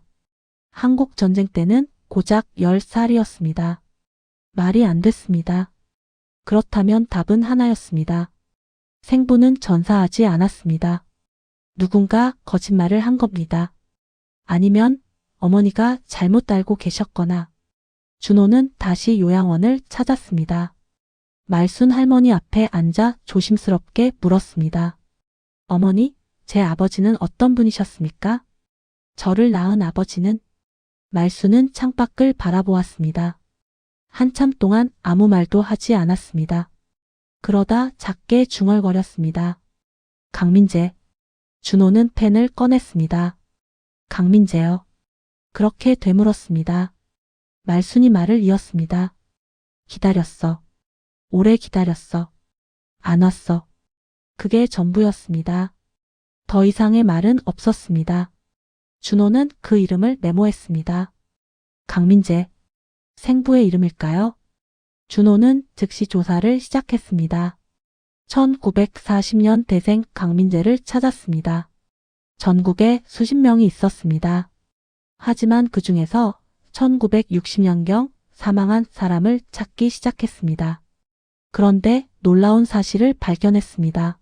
한국전쟁 때는 고작 10살이었습니다. 말이 안 됐습니다. 그렇다면 답은 하나였습니다. 생부는 전사하지 않았습니다. 누군가 거짓말을 한 겁니다. 아니면 어머니가 잘못 알고 계셨거나. 준호는 다시 요양원을 찾았습니다. 말순 할머니 앞에 앉아 조심스럽게 물었습니다. 어머니, 제 아버지는 어떤 분이셨습니까? 저를 낳은 아버지는? 말순은 창밖을 바라보았습니다. 한참 동안 아무 말도 하지 않았습니다. 그러다 작게 중얼거렸습니다. 강민재. 준호는 펜을 꺼냈습니다. 강민재요. 그렇게 되물었습니다. 말순이 말을 이었습니다. 기다렸어. 오래 기다렸어. 안 왔어. 그게 전부였습니다. 더 이상의 말은 없었습니다. 준호는 그 이름을 메모했습니다. 강민재. 생부의 이름일까요? 준호는 즉시 조사를 시작했습니다. 1940년 대생 강민재를 찾았습니다. 전국에 수십 명이 있었습니다. 하지만 그 중에서 1960년경 사망한 사람을 찾기 시작했습니다. 그런데 놀라운 사실을 발견했습니다.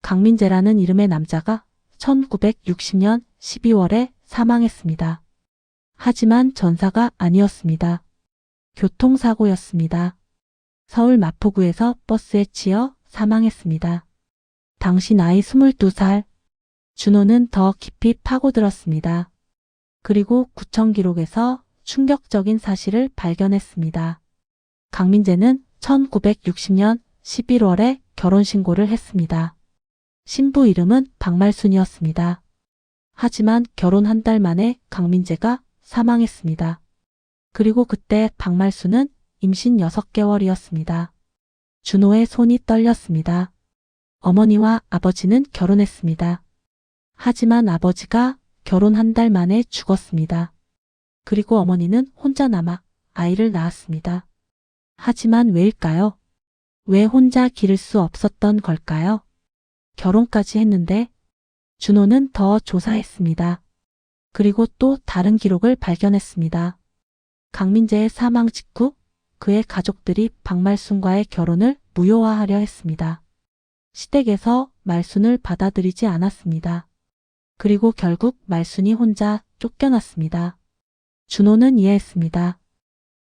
강민재라는 이름의 남자가 1960년 12월에 사망했습니다. 하지만 전사가 아니었습니다. 교통사고였습니다. 서울 마포구에서 버스에 치여 사망했습니다. 당시 나이 22살. 준호는 더 깊이 파고들었습니다. 그리고 구청 기록에서 충격적인 사실을 발견했습니다. 강민재는 1960년 11월에 결혼신고를 했습니다. 신부 이름은 박말순이었습니다. 하지만 결혼 한 달 만에 강민재가 사망했습니다. 그리고 그때 박말순은 임신 6개월이었습니다. 준호의 손이 떨렸습니다. 어머니와 아버지는 결혼했습니다. 하지만 아버지가 결혼 한 달 만에 죽었습니다. 그리고 어머니는 혼자 남아 아이를 낳았습니다. 하지만 왜일까요? 왜 혼자 기를 수 없었던 걸까요? 결혼까지 했는데 준호는 더 조사했습니다. 그리고 또 다른 기록을 발견했습니다. 강민재의 사망 직후 그의 가족들이 박말순과의 결혼을 무효화하려 했습니다. 시댁에서 말순을 받아들이지 않았습니다. 그리고 결국 말순이 혼자 쫓겨났습니다. 준호는 이해했습니다.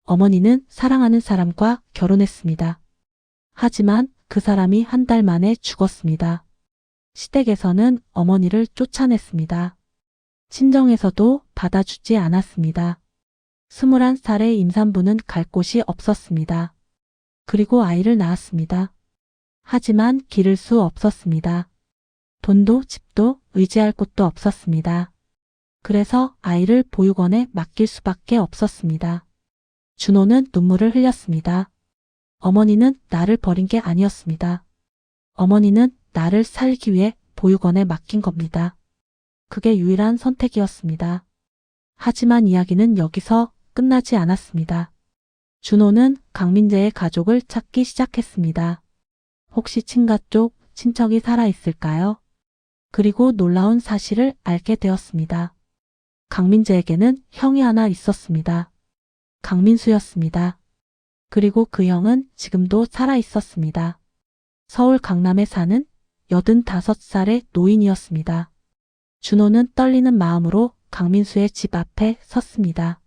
어머니는 사랑하는 사람과 결혼했습니다. 하지만 그 사람이 한 달 만에 죽었습니다. 시댁에서는 어머니를 쫓아냈습니다. 친정에서도 받아주지 않았습니다. 21살의 임산부는 갈 곳이 없었습니다. 그리고 아이를 낳았습니다. 하지만 기를 수 없었습니다. 돈도 집도 의지할 곳도 없었습니다. 그래서 아이를 보육원에 맡길 수밖에 없었습니다. 준호는 눈물을 흘렸습니다. 어머니는 나를 버린 게 아니었습니다. 어머니는 나를 살기 위해 보육원에 맡긴 겁니다. 그게 유일한 선택이었습니다. 하지만 이야기는 여기서 끝나지 않았습니다. 준호는 강민재의 가족을 찾기 시작했습니다. 혹시 친가 쪽 친척이 살아있을까요? 그리고 놀라운 사실을 알게 되었습니다. 강민재에게는 형이 하나 있었습니다. 강민수였습니다. 그리고 그 형은 지금도 살아있었습니다. 서울 강남에 사는 85살의 노인이었습니다. 준호는 떨리는 마음으로 강민수의 집 앞에 섰습니다.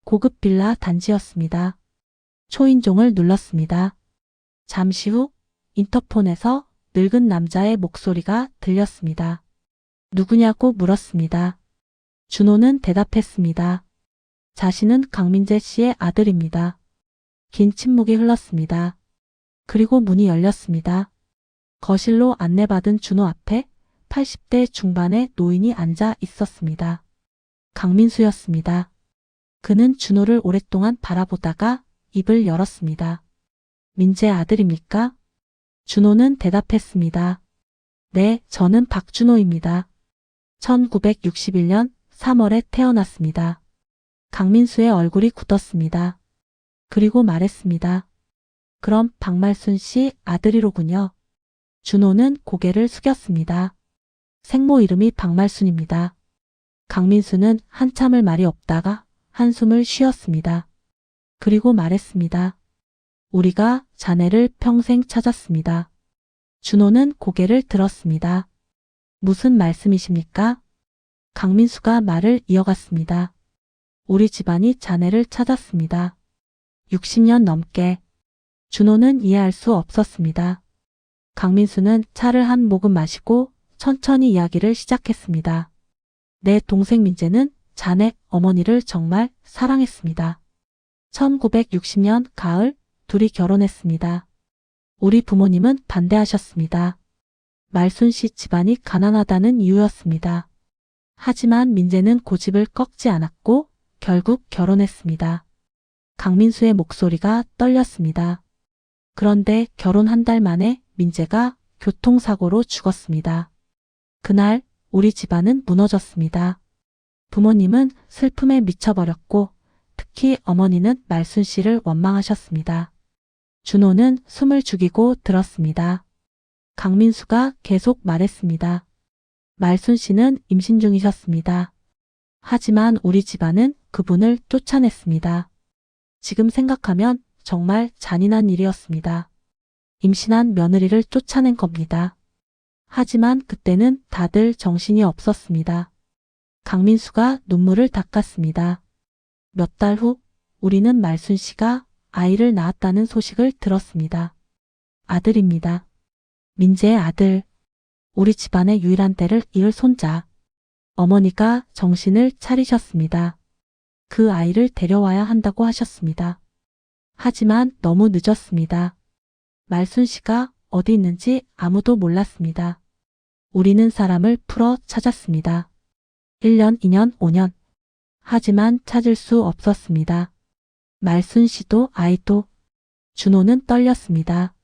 고급 빌라 단지였습니다. 초인종을 눌렀습니다. 잠시 후 인터폰에서 늙은 남자의 목소리가 들렸습니다. 누구냐고 물었습니다. 준호는 대답했습니다. 자신은 강민재 씨의 아들입니다. 긴 침묵이 흘렀습니다. 그리고 문이 열렸습니다. 거실로 안내받은 준호 앞에 80대 중반의 노인이 앉아 있었습니다. 강민수였습니다. 그는 준호를 오랫동안 바라보다가 입을 열었습니다. 민재 아들입니까? 준호는 대답했습니다. 네, 저는 박준호입니다. 1961년 3월에 태어났습니다. 강민수의 얼굴이 굳었습니다. 그리고 말했습니다. 그럼 박말순 씨 아들이로군요. 준호는 고개를 숙였습니다. 생모 이름이 박말순입니다. 강민수는 한참을 말이 없다가 한숨을 쉬었습니다. 그리고 말했습니다. 우리가 자네를 평생 찾았습니다. 준호는 고개를 들었습니다. 무슨 말씀이십니까? 강민수가 말을 이어갔습니다. 우리 집안이 자네를 찾았습니다. 60년 넘게. 준호는 이해할 수 없었습니다. 강민수는 차를 한 모금 마시고 천천히 이야기를 시작했습니다. 내 동생 민재는 자네 어머니를 정말 사랑했습니다. 1960년 가을 둘이 결혼했습니다. 우리 부모님은 반대하셨습니다. 말순 씨 집안이 가난하다는 이유였습니다. 하지만 민재는 고집을 꺾지 않았고 결국 결혼했습니다. 강민수의 목소리가 떨렸습니다. 그런데 결혼 한 달 만에 민재가 교통사고로 죽었습니다. 그날 우리 집안은 무너졌습니다. 부모님은 슬픔에 미쳐버렸고 특히 어머니는 말순 씨를 원망하셨습니다. 준호는 숨을 죽이고 들었습니다. 강민수가 계속 말했습니다. 말순 씨는 임신 중이셨습니다. 하지만 우리 집안은 그분을 쫓아냈습니다. 지금 생각하면 정말 잔인한 일이었습니다. 임신한 며느리를 쫓아낸 겁니다. 하지만 그때는 다들 정신이 없었습니다. 강민수가 눈물을 닦았습니다. 몇 달 후 우리는 말순 씨가 아이를 낳았다는 소식을 들었습니다. 아들입니다. 민재의 아들. 우리 집안의 유일한 때를 잃을 손자. 어머니가 정신을 차리셨습니다. 그 아이를 데려와야 한다고 하셨습니다. 하지만 너무 늦었습니다. 말순 씨가 어디 있는지 아무도 몰랐습니다. 우리는 사람을 풀어 찾았습니다. 1년, 2년, 5년. 하지만 찾을 수 없었습니다. 말순 씨도 아이도. 준호는 떨렸습니다.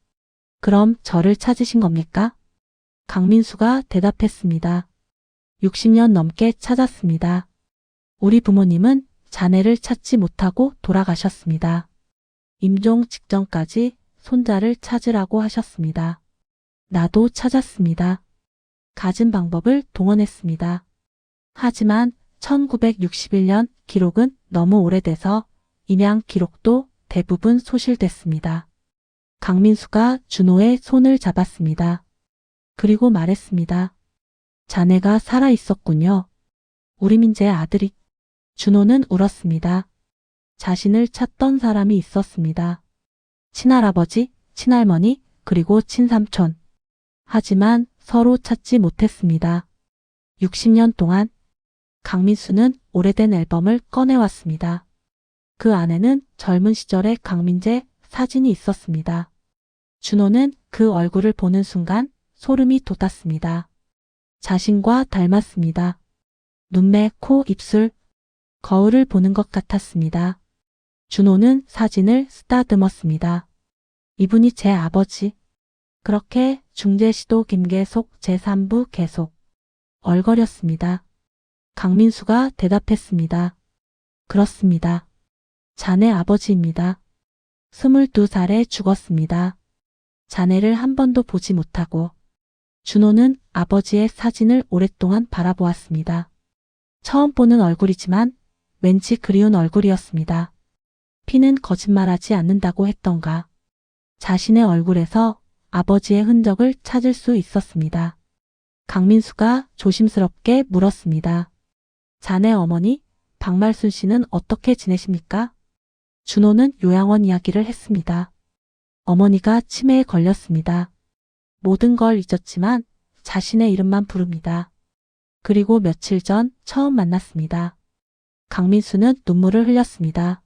그럼 저를 찾으신 겁니까? 강민수가 대답했습니다. 60년 넘게 찾았습니다. 우리 부모님은 자네를 찾지 못하고 돌아가셨습니다. 임종 직전까지 손자를 찾으라고 하셨습니다. 나도 찾았습니다. 가진 방법을 동원했습니다. 하지만 1961년 기록은 너무 오래돼서 임양 기록도 대부분 소실됐습니다. 강민수가 준호의 손을 잡았습니다. 그리고 말했습니다. 자네가 살아 있었군요. 우리 민재의 아들이. 준호는 울었습니다. 자신을 찾던 사람이 있었습니다. 친할아버지, 친할머니, 그리고 친삼촌. 하지만 서로 찾지 못했습니다. 60년 동안 강민수는 오래된 앨범을 꺼내왔습니다. 그 안에는 젊은 시절의 강민재 사진이 있었습니다. 준호는 그 얼굴을 보는 순간 소름이 돋았습니다. 자신과 닮았습니다. 눈매, 코, 입술, 거울을 보는 것 같았습니다. 준호는 사진을 쓰다듬었습니다. 이분이 제 아버지. 그렇게 중제시도 김계속 제3부 계속 얼거렸습니다. 강민수가 대답했습니다. 그렇습니다. 자네 아버지입니다. 22살에 죽었습니다. 자네를 한 번도 보지 못하고. 준호는 아버지의 사진을 오랫동안 바라보았습니다. 처음 보는 얼굴이지만 왠지 그리운 얼굴이었습니다. 피는 거짓말하지 않는다고 했던가. 자신의 얼굴에서 아버지의 흔적을 찾을 수 있었습니다. 강민수가 조심스럽게 물었습니다. 자네 어머니 박말순 씨는 어떻게 지내십니까? 준호는 요양원 이야기를 했습니다. 어머니가 치매에 걸렸습니다. 모든 걸 잊었지만 자신의 이름만 부릅니다. 그리고 며칠 전 처음 만났습니다. 강민수는 눈물을 흘렸습니다.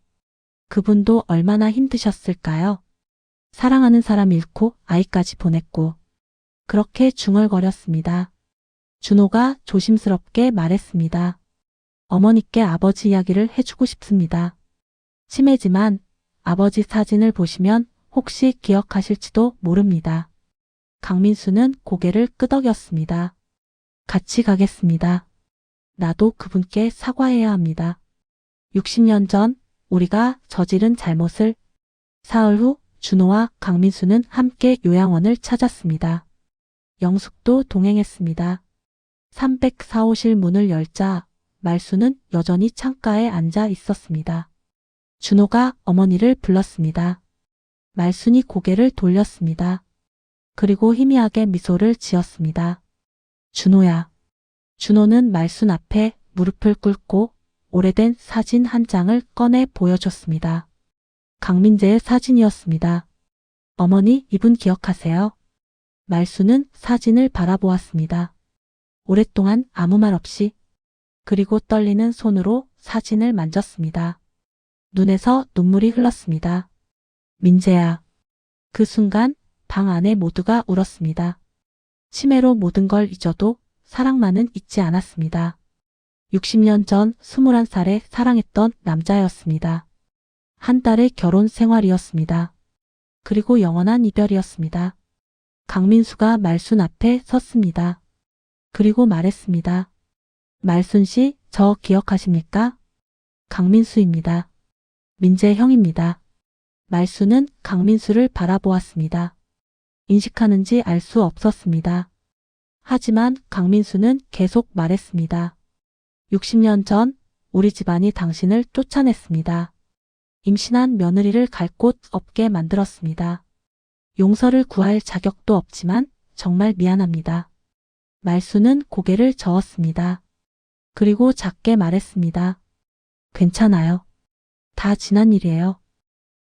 그분도 얼마나 힘드셨을까요? 사랑하는 사람 잃고 아이까지 보냈고. 그렇게 중얼거렸습니다. 준호가 조심스럽게 말했습니다. 어머니께 아버지 이야기를 해주고 싶습니다. 치매지만 아버지 사진을 보시면 혹시 기억하실지도 모릅니다. 강민수는 고개를 끄덕였습니다. 같이 가겠습니다. 나도 그분께 사과해야 합니다. 60년 전 우리가 저지른 잘못을. 사흘 후 준호와 강민수는 함께 요양원을 찾았습니다. 영숙도 동행했습니다. 304호실 문을 열자 말수는 여전히 창가에 앉아 있었습니다. 준호가 어머니를 불렀습니다. 말순이 고개를 돌렸습니다. 그리고 희미하게 미소를 지었습니다. 준호야. 준호는 말순 앞에 무릎을 꿇고 오래된 사진 한 장을 꺼내 보여줬습니다. 강민재의 사진이었습니다. 어머니, 이분 기억하세요? 말순은 사진을 바라보았습니다. 오랫동안 아무 말 없이. 그리고 떨리는 손으로 사진을 만졌습니다. 눈에서 눈물이 흘렀습니다. 민재야. 그 순간 방 안에 모두가 울었습니다. 치매로 모든 걸 잊어도 사랑만은 잊지 않았습니다. 60년 전 21살에 사랑했던 남자였습니다. 한 달의 결혼 생활이었습니다. 그리고 영원한 이별이었습니다. 강민수가 말순 앞에 섰습니다. 그리고 말했습니다. 말순 씨, 저 기억하십니까? 강민수입니다. 민재 형입니다. 말순은 강민수를 바라보았습니다. 인식하는지 알 수 없었습니다. 하지만 강민수는 계속 말했습니다. 60년 전 우리 집안이 당신을 쫓아냈습니다. 임신한 며느리를 갈 곳 없게 만들었습니다. 용서를 구할 자격도 없지만 정말 미안합니다. 말수는 고개를 저었습니다. 그리고 작게 말했습니다. 괜찮아요. 다 지난 일이에요.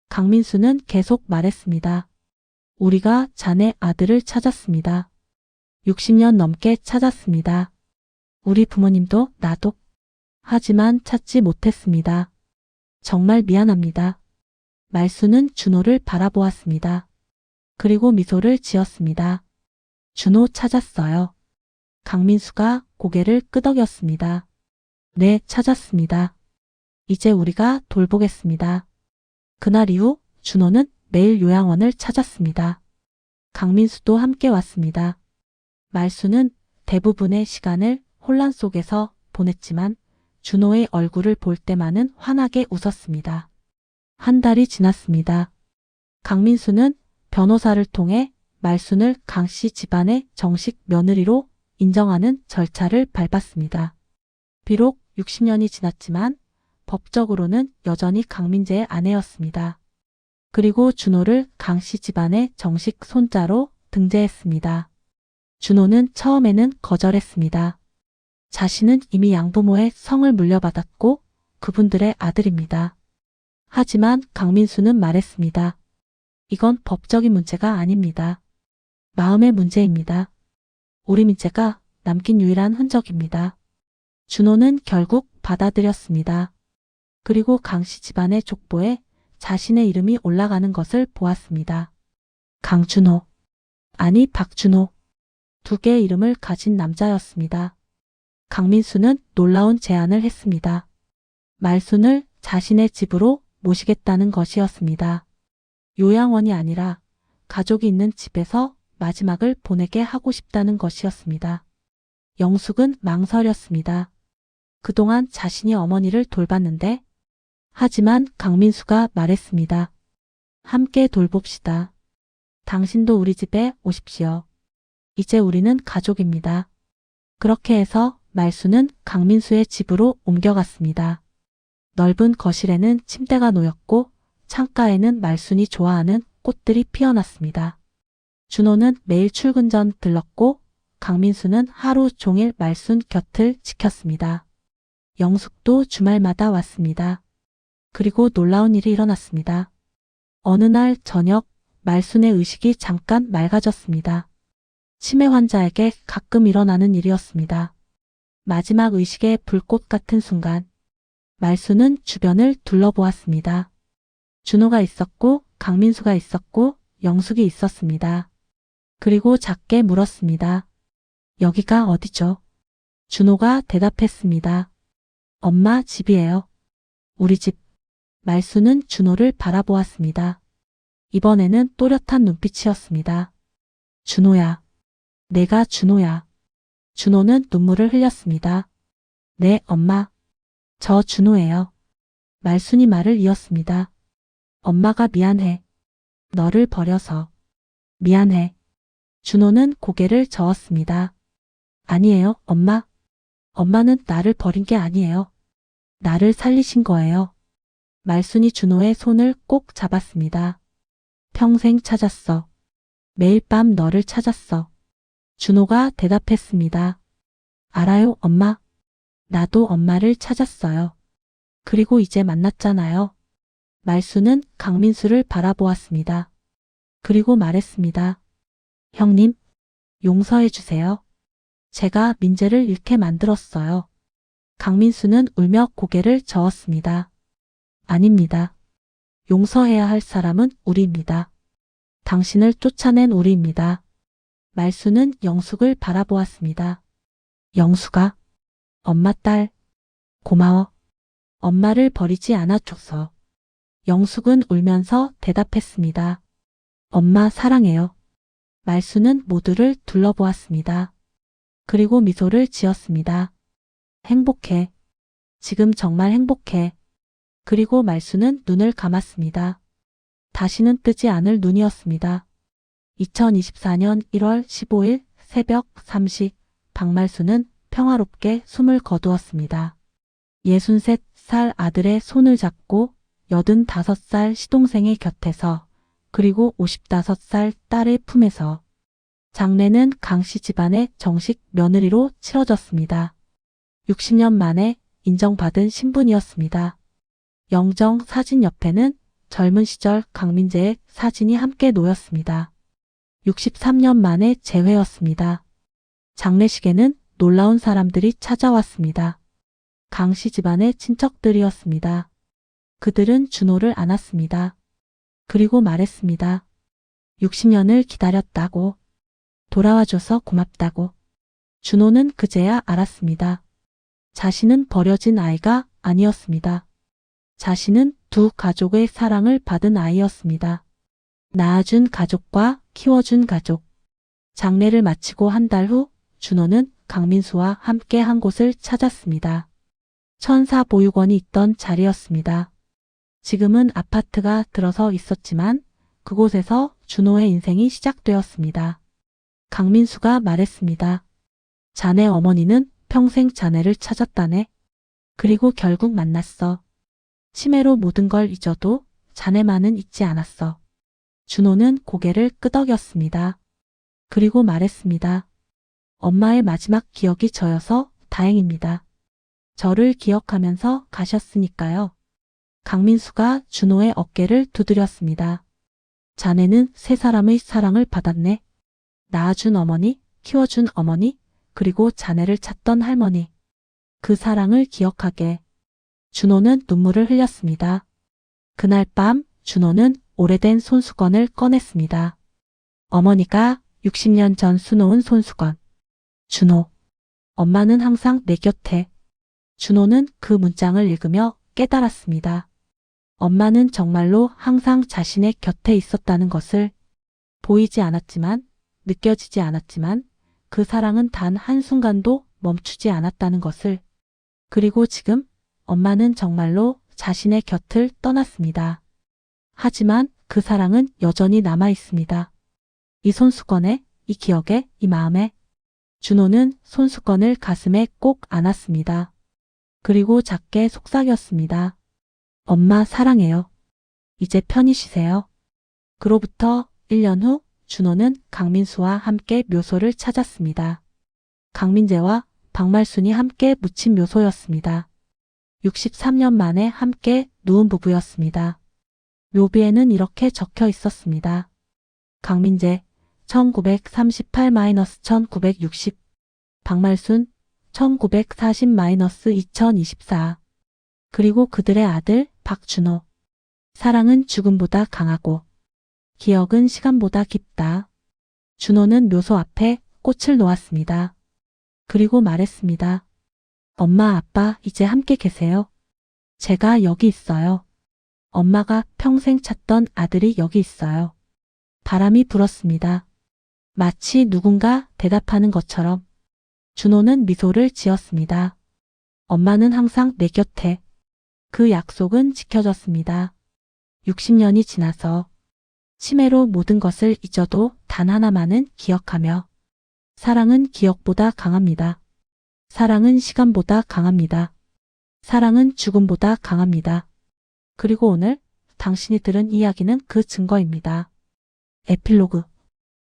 강민수는 계속 말했습니다. 우리가 자네 아들을 찾았습니다. 60년 넘게 찾았습니다. 우리 부모님도 나도. 하지만 찾지 못했습니다. 정말 미안합니다. 말수는 준호를 바라보았습니다. 그리고 미소를 지었습니다. 준호 찾았어요. 강민수가 고개를 끄덕였습니다. 네, 찾았습니다. 이제 우리가 돌보겠습니다. 그날 이후 준호는 매일 요양원을 찾았습니다. 강민수도 함께 왔습니다. 말수는 대부분의 시간을 혼란 속에서 보냈지만 준호의 얼굴을 볼 때만은 환하게 웃었습니다. 한 달이 지났습니다. 강민수는 변호사를 통해 말순을 강씨 집안의 정식 며느리로 인정하는 절차를 밟았습니다. 비록 60년이 지났지만 법적으로는 여전히 강민재의 아내였습니다. 그리고 준호를 강씨 집안의 정식 손자로 등재했습니다. 준호는 처음에는 거절했습니다. 자신은 이미 양부모의 성을 물려받았고 그분들의 아들입니다. 하지만 강민수는 말했습니다. 이건 법적인 문제가 아닙니다. 마음의 문제입니다. 우리 민재가 남긴 유일한 흔적입니다. 준호는 결국 받아들였습니다. 그리고 강씨 집안의 족보에 자신의 이름이 올라가는 것을 보았습니다. 강준호, 아니 박준호, 두 개의 이름을 가진 남자였습니다. 강민수는 놀라운 제안을 했습니다. 말순을 자신의 집으로 모시겠다는 것이었습니다. 요양원이 아니라 가족이 있는 집에서 마지막을 보내게 하고 싶다는 것이었습니다. 영숙은 망설였습니다. 그동안 자신이 어머니를 돌봤는데 하지만 강민수가 말했습니다. 함께 돌봅시다. 당신도 우리 집에 오십시오. 이제 우리는 가족입니다. 그렇게 해서 말수는 강민수의 집으로 옮겨갔습니다. 넓은 거실에는 침대가 놓였고 창가에는 말순이 좋아하는 꽃들이 피어났습니다. 준호는 매일 출근 전 들렀고 강민수는 하루 종일 말순 곁을 지켰습니다. 영숙도 주말마다 왔습니다. 그리고 놀라운 일이 일어났습니다. 어느 날 저녁 말순의 의식이 잠깐 맑아졌습니다. 치매 환자에게 가끔 일어나는 일이었습니다. 마지막 의식의 불꽃 같은 순간 말순은 주변을 둘러보았습니다. 준호가 있었고 강민수가 있었고 영숙이 있었습니다. 그리고 작게 물었습니다. 여기가 어디죠? 준호가 대답했습니다. 엄마 집이에요. 우리 집. 말순은 준호를 바라보았습니다. 이번에는 또렷한 눈빛이었습니다. 준호야. 내가 준호야. 준호는 눈물을 흘렸습니다. 네, 엄마. 저 준호예요. 말순이 말을 이었습니다. 엄마가 미안해. 너를 버려서. 미안해. 준호는 고개를 저었습니다. 아니에요, 엄마. 엄마는 나를 버린 게 아니에요. 나를 살리신 거예요. 말순이 준호의 손을 꼭 잡았습니다. 평생 찾았어. 매일 밤 너를 찾았어. 준호가 대답했습니다. 알아요, 엄마. 나도 엄마를 찾았어요. 그리고 이제 만났잖아요. 말순은 강민수를 바라보았습니다. 그리고 말했습니다. 형님, 용서해 주세요. 제가 민재를 잃게 만들었어요. 강민수는 울며 고개를 저었습니다. 아닙니다. 용서해야 할 사람은 우리입니다. 당신을 쫓아낸 우리입니다. 말수는 영숙을 바라보았습니다. 영숙아, 엄마 딸, 고마워. 엄마를 버리지 않아줘서. 영숙은 울면서 대답했습니다. 엄마 사랑해요. 말수는 모두를 둘러보았습니다. 그리고 미소를 지었습니다. 행복해. 지금 정말 행복해. 그리고 말수는 눈을 감았습니다. 다시는 뜨지 않을 눈이었습니다. 2024년 1월 15일 새벽 3시 박말수는 평화롭게 숨을 거두었습니다. 63살 아들의 손을 잡고 85살 시동생의 곁에서 그리고 55살 딸의 품에서 장례는 강씨 집안의 정식 며느리로 치러졌습니다. 60년 만에 인정받은 신분이었습니다. 영정 사진 옆에는 젊은 시절 강민재의 사진이 함께 놓였습니다. 63년 만에 재회였습니다. 장례식에는 놀라운 사람들이 찾아왔습니다. 강씨 집안의 친척들이었습니다. 그들은 준호를 안았습니다. 그리고 말했습니다. 60년을 기다렸다고. 돌아와줘서 고맙다고. 준호는 그제야 알았습니다. 자신은 버려진 아이가 아니었습니다. 자신은 두 가족의 사랑을 받은 아이였습니다. 낳아준 가족과 키워준 가족. 장례를 마치고 한 달 후 준호는 강민수와 함께 한 곳을 찾았습니다. 천사보육원이 있던 자리였습니다. 지금은 아파트가 들어서 있었지만 그곳에서 준호의 인생이 시작되었습니다. 강민수가 말했습니다. 자네 어머니는 평생 자네를 찾았다네. 그리고 결국 만났어. 치매로 모든 걸 잊어도 자네만은 잊지 않았어. 준호는 고개를 끄덕였습니다. 그리고 말했습니다. 엄마의 마지막 기억이 저여서 다행입니다. 저를 기억하면서 가셨으니까요. 강민수가 준호의 어깨를 두드렸습니다. 자네는 세 사람의 사랑을 받았네. 낳아준 어머니, 키워준 어머니, 그리고 자네를 찾던 할머니. 그 사랑을 기억하게. 준호는 눈물을 흘렸습니다. 그날 밤 준호는 오래된 손수건을 꺼냈습니다. 어머니가 60년 전 수놓은 손수건. 준호. 엄마는 항상 내 곁에. 준호는 그 문장을 읽으며 깨달았습니다. 엄마는 정말로 항상 자신의 곁에 있었다는 것을. 보이지 않았지만, 느껴지지 않았지만 그 사랑은 단 한순간도 멈추지 않았다는 것을. 그리고 지금 엄마는 정말로 자신의 곁을 떠났습니다. 하지만 그 사랑은 여전히 남아 있습니다. 이 손수건에, 이 기억에, 이 마음에. 준호는 손수건을 가슴에 꼭 안았습니다. 그리고 작게 속삭였습니다. 엄마 사랑해요. 이제 편히 쉬세요. 그로부터 1년 후 준호는 강민수와 함께 묘소를 찾았습니다. 강민재와 박말순이 함께 묻힌 묘소였습니다. 63년 만에 함께 누운 부부였습니다. 묘비에는 이렇게 적혀 있었습니다. 강민재 1938-1960 박말순 1940-2024 그리고 그들의 아들 박준호. 사랑은 죽음보다 강하고 기억은 시간보다 깊다. 준호는 묘소 앞에 꽃을 놓았습니다. 그리고 말했습니다. 엄마, 아빠, 이제 함께 계세요. 제가 여기 있어요. 엄마가 평생 찾던 아들이 여기 있어요. 바람이 불었습니다. 마치 누군가 대답하는 것처럼. 준호는 미소를 지었습니다. 엄마는 항상 내 곁에. 그 약속은 지켜졌습니다. 60년이 지나서 치매로 모든 것을 잊어도 단 하나만은 기억하며. 사랑은 기억보다 강합니다. 사랑은 시간보다 강합니다. 사랑은 죽음보다 강합니다. 그리고 오늘 당신이 들은 이야기는 그 증거입니다. 에필로그.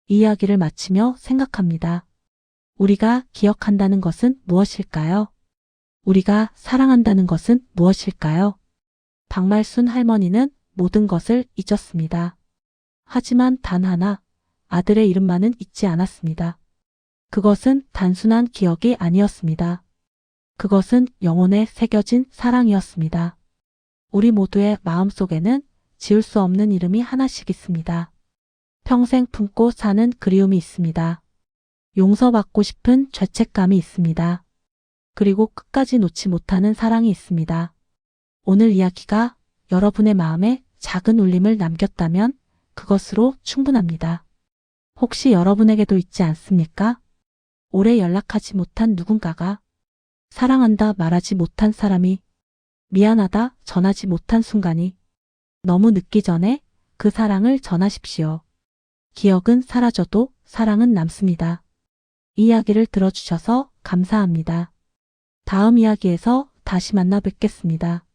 이 이야기를 마치며 생각합니다. 우리가 기억한다는 것은 무엇일까요? 우리가 사랑한다는 것은 무엇일까요? 박말순 할머니는 모든 것을 잊었습니다. 하지만 단 하나, 아들의 이름만은 잊지 않았습니다. 그것은 단순한 기억이 아니었습니다. 그것은 영혼에 새겨진 사랑이었습니다. 우리 모두의 마음속에는 지울 수 없는 이름이 하나씩 있습니다. 평생 품고 사는 그리움이 있습니다. 용서받고 싶은 죄책감이 있습니다. 그리고 끝까지 놓지 못하는 사랑이 있습니다. 오늘 이야기가 여러분의 마음에 작은 울림을 남겼다면 그것으로 충분합니다. 혹시 여러분에게도 있지 않습니까? 오래 연락하지 못한 누군가가, 사랑한다 말하지 못한 사람이, 미안하다 전하지 못한 순간이. 너무 늦기 전에 그 사랑을 전하십시오. 기억은 사라져도 사랑은 남습니다. 이야기를 들어주셔서 감사합니다. 다음 이야기에서 다시 만나 뵙겠습니다.